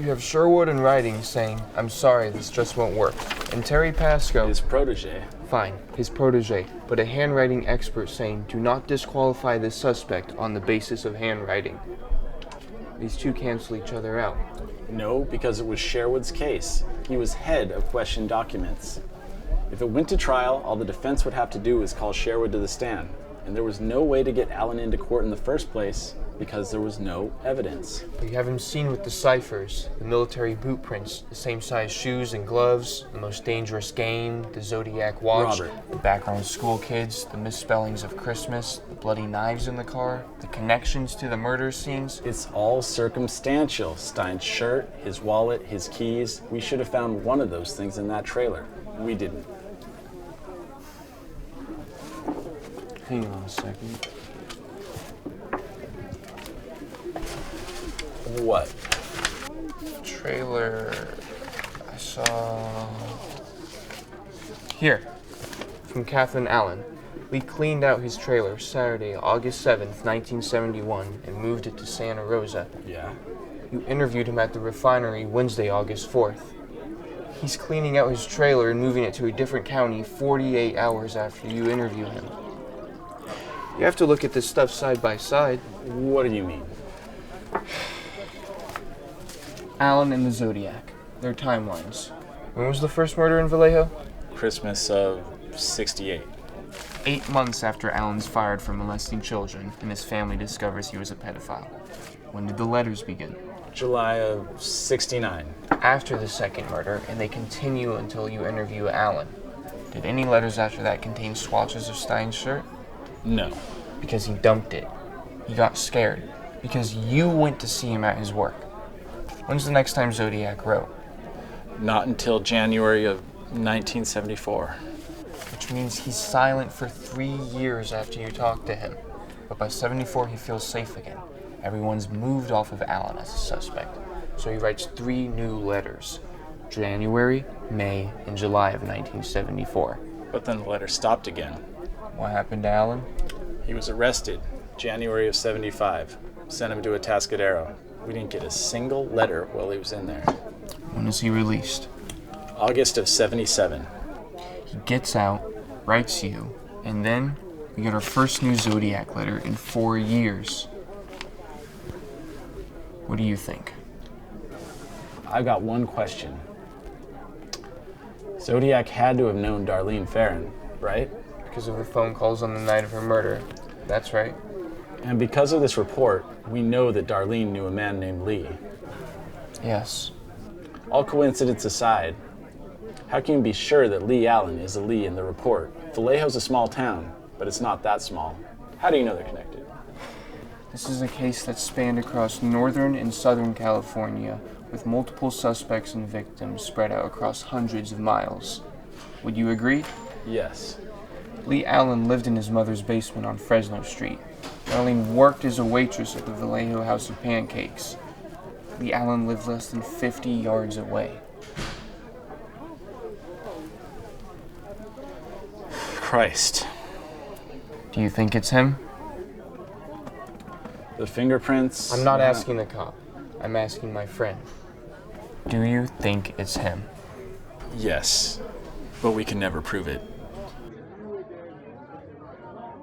You have Sherwood in writing saying, "I'm sorry, this just won't work." And Terry Pascoe... His protege. Fine, his protege, but a handwriting expert saying, "Do not disqualify this suspect on the basis of handwriting." These two cancel each other out. No, because it was Sherwood's case. He was head of questioned documents. If it went to trial, all the defense would have to do is call Sherwood to the stand. And there was no way to get Allen into court in the first place because there was no evidence. But you have him seen with the ciphers, the military boot prints, the same size shoes and gloves, the most dangerous game, the Zodiac watch, Robert. the background school kids, the misspellings of Christmas, the bloody knives in the car, the connections to the murder scenes. It's all circumstantial. Stein's shirt, his wallet, his keys. We should have found one of those things in that trailer. We didn't. Hang on a second. What? Trailer I saw here from Catherine Allen. We cleaned out his trailer Saturday, August 7th, 1971 and moved it to Santa Rosa. Yeah? You interviewed him at the refinery Wednesday, August 4th. He's cleaning out his trailer and moving it to a different county 48 hours after you interview him. You have to look at this stuff side by side. What do you mean? Allen and the Zodiac, their timelines. When was the first murder in Vallejo? Christmas of 68. 8 months after Allen's fired for molesting children and his family discovers he was a pedophile. When did the letters begin? July of 69. After the second murder, and they continue until you interview Allen. Did any letters after that contain swatches of Stein's shirt? No. Because he dumped it. He got scared. Because you went to see him at his work. When's the next time Zodiac wrote? Not until January of 1974. Which means he's silent for 3 years after you talk to him. But by 74, he feels safe again. Everyone's moved off of Allen as a suspect. So he writes 3 new letters. January, May, and July of 1974. But then the letter stopped again. What happened to Allen? He was arrested, January of 75. Sent him to a Atascadero. We didn't get a single letter while he was in there. When is he released? August of 77. He gets out, writes you, and then we get our first new Zodiac letter in 4 years. What do you think? I've got one question. Zodiac had to have known Darlene Farron, right? Because of the phone calls on the night of her murder. That's right. And because of this report, we know that Darlene knew a man named Lee. Yes. All coincidence aside, how can you be sure that Lee Allen is the Lee in the report? Vallejo's a small town, but it's not that small. How do you know they're connected? This is a case that spanned across northern and southern California with multiple suspects and victims spread out across hundreds of miles. Would you agree? Yes. Lee Allen lived in his mother's basement on Fresno Street. Darlene worked as a waitress at the Vallejo House of Pancakes. Lee Allen lived less than 50 yards away. Christ. Do you think it's him? The fingerprints... I'm not asking the cop. I'm asking my friend. Do you think it's him? Yes, but we can never prove it.